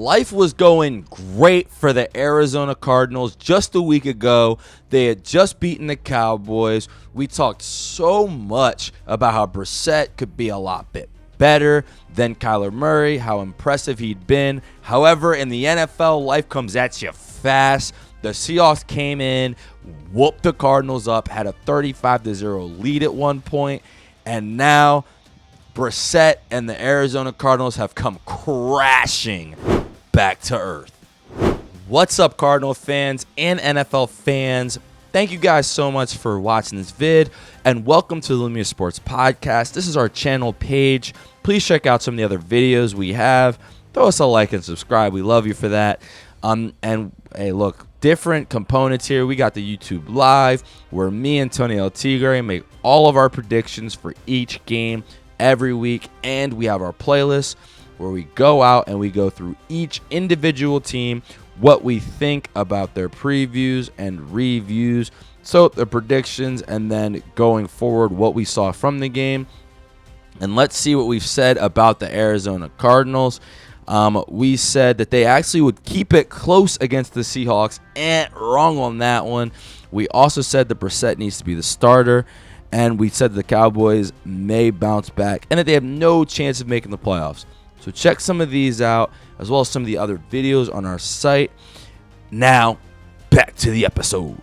Life was going great for the Arizona Cardinals. Just a week ago, they had just beaten the Cowboys. We talked so much about how Brissett could be a lot bit better than Kyler Murray, how impressive he'd been. However, in the NFL, life comes at you fast. The Seahawks came in, whooped the Cardinals up, had a 35-0 lead at one point, and now Brissett and the Arizona Cardinals have come crashing back to earth. What's up, Cardinal fans and NFL fans? Thank you guys so much for watching this vid, and welcome to the Lumia Sports Podcast. This is our channel page. Please check out some of the other videos we have. Throw us a like and subscribe. We love you for that. And hey, look, different components here. We got the YouTube Live, where me and Tony El Tigre make all of our predictions for each game every week, and we have our playlist where we go out and we go through each individual team, what we think about their previews and reviews, so the predictions, and then going forward what we saw from the game. And let's see what we've said about the Arizona Cardinals. We said that they actually would keep it close against the Seahawks, and wrong on that one. We also said that Brissett needs to be the starter, and we said the Cowboys may bounce back and that they have no chance of making the playoffs. So check some of these out, as well as some of the other videos on our site. Now, back to the episode.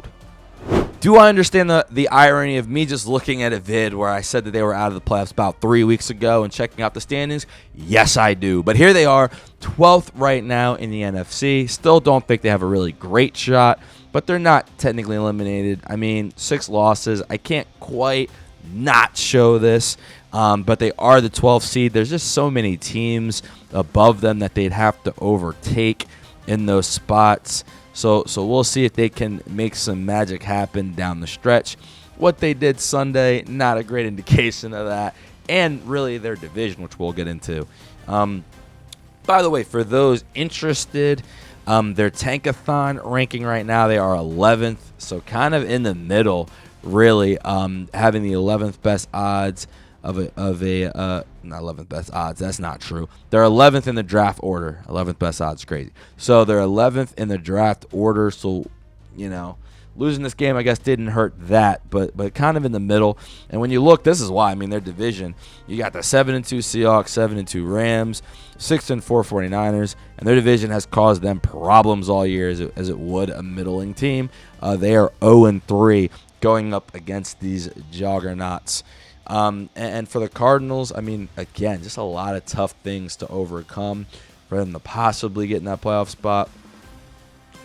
Do I understand the irony of me just looking at a vid where I said that they were out of the playoffs about 3 weeks ago and checking out the standings? Yes, I do. But here they are, 12th right now in the NFC. Still don't think they have a really great shot, but they're not technically eliminated. I mean, 6 losses. I can't quite not show this, but they are the 12th seed. There's just so many teams above them that they'd have to overtake in those spots. So we'll see if they can make some magic happen down the stretch. What they did Sunday, not a great indication of that. And really their division, which we'll get into. By the way, for those interested, their Tankathon ranking right now, they are 11th. So kind of in the middle, really, having the 11th best odds not 11th best odds. That's not true. They're 11th in the draft order. 11th best odds, crazy. So they're 11th in the draft order. So, losing this game, I guess, didn't hurt that, but kind of in the middle. And when you look, this is why. I mean, their division, you got the 7-2 Seahawks, 7-2 Rams, 6-4 49ers, and their division has caused them problems all year, as it would a middling team. They are 0-3 going up against these juggernauts. And for the Cardinals, I mean, again, just a lot of tough things to overcome for them to possibly get in that playoff spot.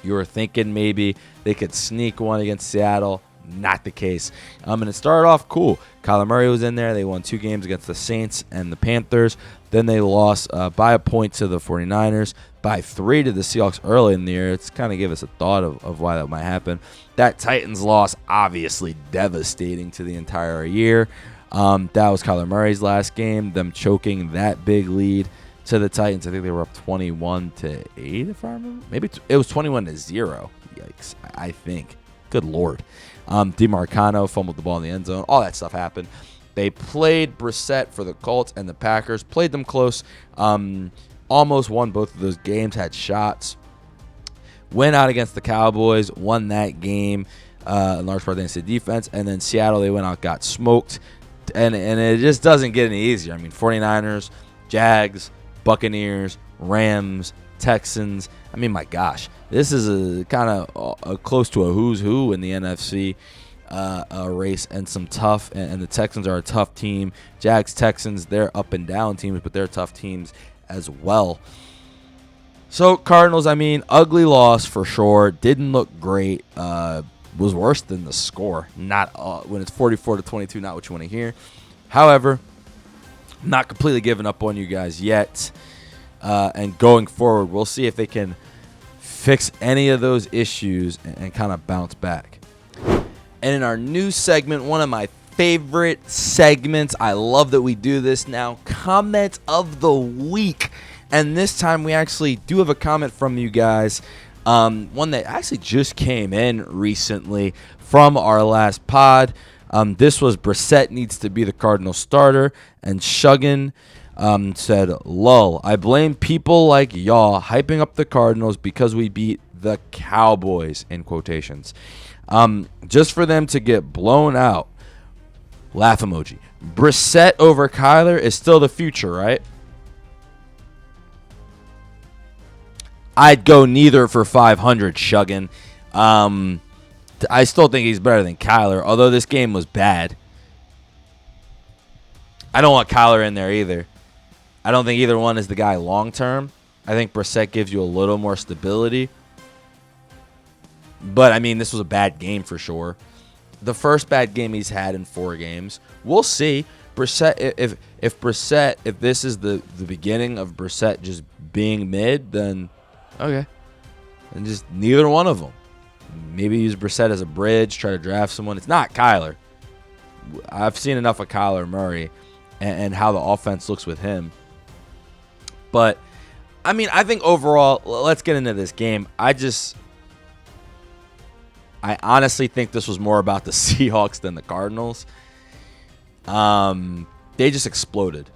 You were thinking maybe they could sneak one against Seattle. Not the case. And it started off cool. Kyler Murray was in there. They won 2 games against the Saints and the Panthers. Then they lost by a point to the 49ers, by 3 to the Seahawks early in the year. It's kind of give us a thought of why that might happen. That Titans loss, obviously devastating to the entire year. That was Kyler Murray's last game, them choking that big lead to the Titans. I think they were up 21-8, if I remember. Maybe it was 21-0. Yikes, I think. Good Lord. DeMarcano fumbled the ball in the end zone. All that stuff happened. They played Brissett for the Colts and the Packers. Played them close. Almost won both of those games. Had shots. Went out against the Cowboys. Won that game. In large part thanks to defense. And then Seattle, they went out, got smoked. And it just doesn't get any easier. I mean, 49ers, Jags, Buccaneers, Rams, Texans. I mean, my gosh, this is a kind of close to a who's who in the NFC race, and some tough. And the Texans are a tough team. Jags, Texans, they're up and down teams, but they're tough teams as well. So Cardinals, I mean, ugly loss for sure. Didn't look great. Was worse than the score. Not when it's 44-22, not what you want to hear. However, I'm not completely giving up on you guys yet. And going forward, we'll see if they can fix any of those issues and kind of bounce back. And in our new segment, one of my favorite segments, I love that we do this now, comment of the week. And this time we actually do have a comment from you guys. One that actually just came in recently from our last pod. This was Brissett needs to be the Cardinals starter, and Shuggan said, "Lull. I blame people like y'all hyping up the Cardinals because we beat the Cowboys," in quotations. Just for them to get blown out. Laugh emoji. Brissett over Kyler is still the future, right? I'd go neither for 500, Shuggin. I still think he's better than Kyler, although this game was bad. I don't want Kyler in there either. I don't think either one is the guy long term. I think Brissett gives you a little more stability. But, I mean, this was a bad game for sure. The first bad game he's had in 4 games. We'll see. Brissett, if this is the beginning of Brissett just being mid, then okay. And just neither one of them. Maybe use Brissett as a bridge, try to draft someone. It's not Kyler. I've seen enough of Kyler Murray and how the offense looks with him. But, I mean, I think overall, let's get into this game. I honestly think this was more about the Seahawks than the Cardinals. They just exploded.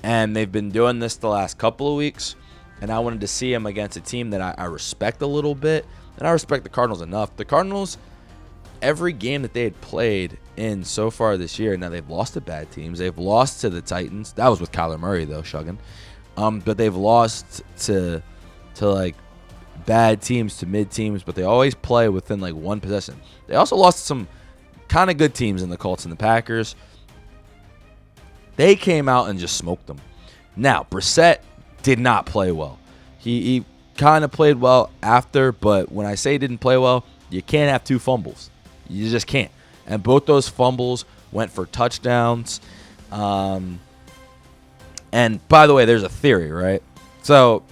And they've been doing this the last couple of weeks. And I wanted to see them against a team that I respect a little bit. And I respect the Cardinals enough. The Cardinals, every game that they had played in so far this year, now they've lost to bad teams. They've lost to the Titans. That was with Kyler Murray, though, Shuggin. But they've lost to like bad teams, to mid teams, but they always play within like one possession. They also lost to some kind of good teams in the Colts and the Packers. They came out and just smoked them. Now, Brissett did not play well. He kind of played well after, but when I say he didn't play well, you can't have 2 fumbles. You just can't. And both those fumbles went for touchdowns. And by the way, there's a theory, right? So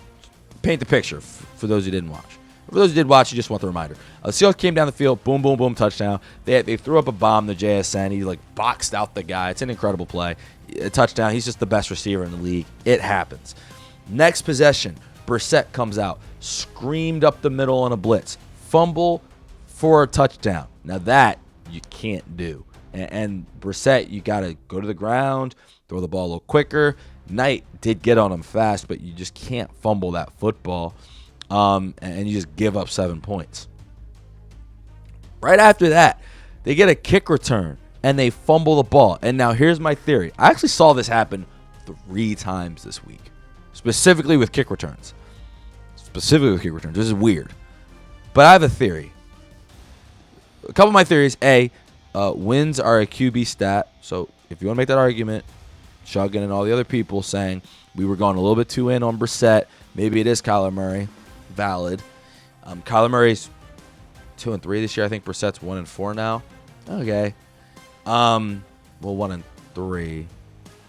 paint the picture for those who didn't watch. For those who did watch, you just want the reminder. Seahawks came down the field, boom, boom, boom, touchdown. They threw up a bomb to JSN. He like boxed out the guy. It's an incredible play. A touchdown. He's just the best receiver in the league. It happens. Next possession, Brissett comes out, screamed up the middle on a blitz, fumble for a touchdown. Now that you can't do. And Brissett, you got to go to the ground, throw the ball a little quicker. Knight did get on him fast, but you just can't fumble that football, and you just give up 7 points. Right after that, they get a kick return, and they fumble the ball. And now here's my theory. I actually saw this happen 3 times this week, specifically with kick returns. This is weird. But I have a theory. A couple of my theories. Wins are a QB stat. So if you want to make that argument, Shuggin and all the other people saying we were going a little bit too in on Brissett. Maybe it is Kyler Murray. Valid. Kyler Murray's 2-3 this year. I think Brissett's 1-4 now. Okay. Well, 1-3. I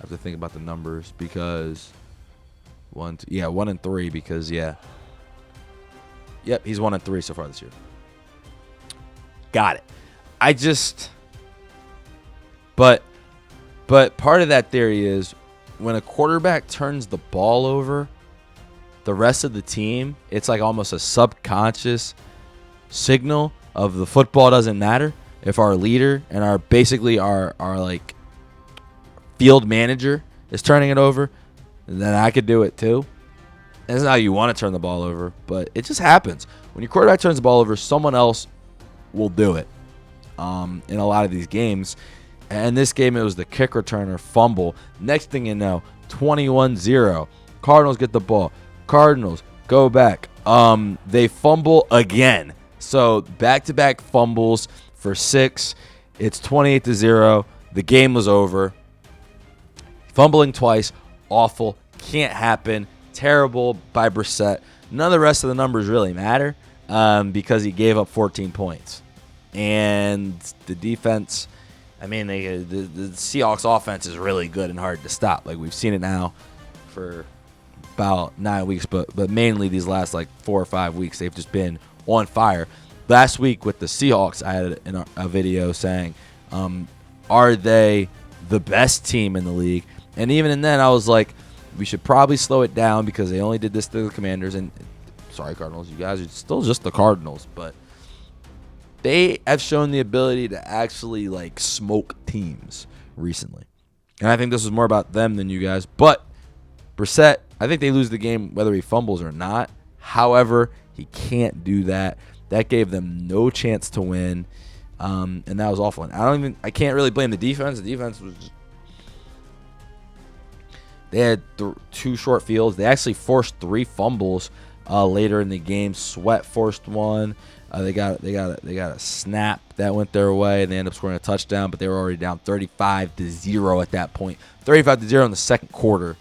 have to think about the numbers because 1-3 because Yep, he's 1-3 so far this year. Got it. But part of that theory is when a quarterback turns the ball over, the rest of the team, it's like almost a subconscious signal of the football doesn't matter. If our leader and our like field manager is turning it over, then I could do it too. That's not how you want to turn the ball over, but it just happens. When your quarterback turns the ball over, someone else will do it in a lot of these games. And this game, it was the kick returner fumble. Next thing you know, 21-0. Cardinals get the ball. Cardinals go back. They fumble again. So back-to-back fumbles for 6. It's 28-0. The game was over. Fumbling twice. Awful. Can't happen. Terrible by Brissett. None of the rest of the numbers really matter because he gave up 14 points. And the defense... I mean, the Seahawks offense is really good and hard to stop. Like, we've seen it now for about 9 weeks, but mainly these last, 4 or 5 weeks, they've just been on fire. Last week with the Seahawks, I had a video saying, are they the best team in the league? And even in then, I was like, we should probably slow it down because they only did this to the Commanders. And sorry, Cardinals, you guys are still just the Cardinals, but they have shown the ability to actually smoke teams recently. And I think this was more about them than you guys. But Brissett, I think they lose the game whether he fumbles or not. However, he can't do that. That gave them no chance to win, and that was awful. And I can't really blame the defense. The defense was just, they had 2 short fields. They actually forced 3 fumbles later in the game. Sweat forced one. They got a snap that went their way, and they ended up scoring a touchdown. But they were already down 35-0 at that point. 35-0 in the second quarter.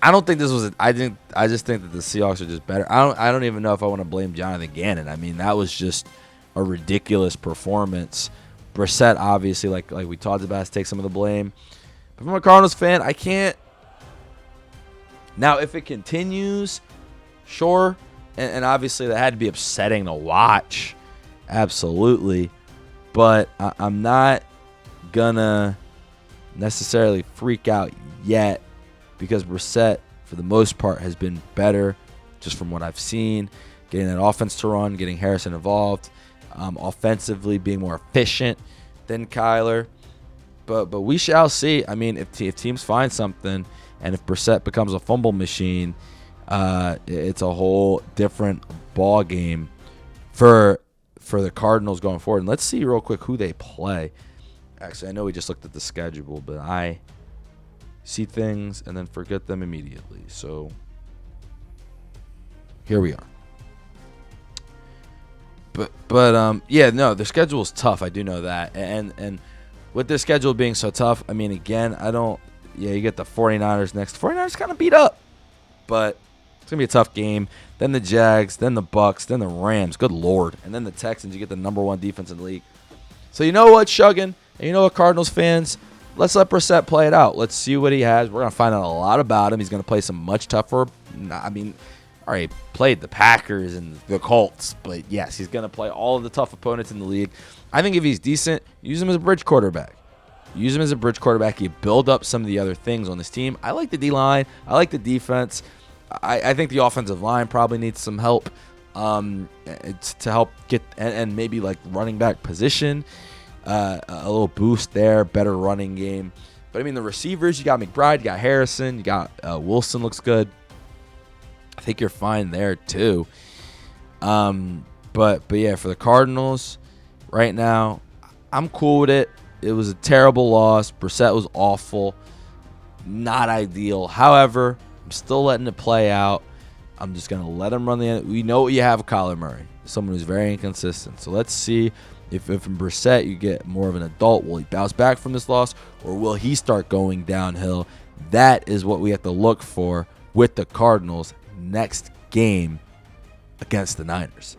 I don't think this was. I just think that the Seahawks are just better. I don't even know if I want to blame Jonathan Gannon. I mean, that was just a ridiculous performance. Brissett, obviously, like we talked about, has to take some of the blame. But from a Cardinals fan, I can't. Now, if it continues, sure, and obviously that had to be upsetting to watch, absolutely. But I'm not gonna necessarily freak out yet, because Brissett, for the most part, has been better, just from what I've seen, getting that offense to run, getting Harrison involved, offensively being more efficient than Kyler. But we shall see. I mean, if teams find something, and if Brissett becomes a fumble machine, it's a whole different ball game for the Cardinals going forward. And let's see real quick who they play. Actually, I know we just looked at the schedule, but I see things and then forget them immediately. So here we are. But yeah, no, their schedule is tough. I do know that. And with their schedule being so tough, I mean, again, you get the 49ers next. The 49ers kind of beat up, but it's going to be a tough game. Then the Jags, then the Bucks, then the Rams. Good Lord. And then the Texans. You get the number 1 defense in the league. So you know what, Shuggin? And you know what, Cardinals fans? Let's let Brissett play it out. Let's see what he has. We're going to find out a lot about him. He's going to play some much tougher. I mean, all right, played the Packers and the Colts. But, yes, he's going to play all of the tough opponents in the league. I think if he's decent, use him as a bridge quarterback. Use him as a bridge quarterback. You build up some of the other things on this team. I like the D-line. I like the defense. I think the offensive line probably needs some help to help get and maybe like running back position. A little boost there, better running game. But, I mean, the receivers, you got McBride, you got Harrison, you got Wilson looks good. I think you're fine there, too. But yeah, for the Cardinals right now, I'm cool with it. It was a terrible loss. Brissett was awful. Not ideal. However, I'm still letting it play out. I'm just going to let him run the end. We know what you have, Kyler Murray, someone who's very inconsistent. So let's see if in Brissett you get more of an adult. Will he bounce back from this loss, or will he start going downhill? That is what we have to look for with the Cardinals next game against the Niners.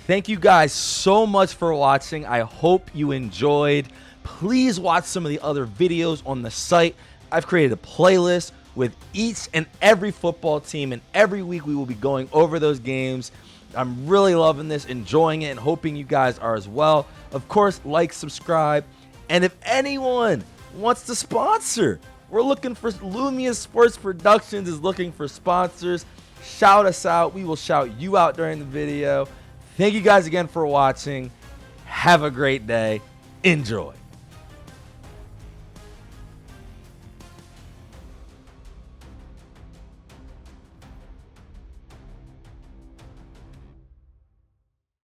Thank you guys so much for watching. I hope you enjoyed. Please watch some of the other videos on the site. I've created a playlist with each and every football team, and every week we will be going over those games. I'm really loving this, enjoying it, and hoping you guys are as well. Of course, like, subscribe, and if anyone wants to sponsor, we're looking for Lumia Sports Productions is looking for sponsors. Shout us out. We will shout you out during the video. Thank you guys again for watching. Have a great day. Enjoy.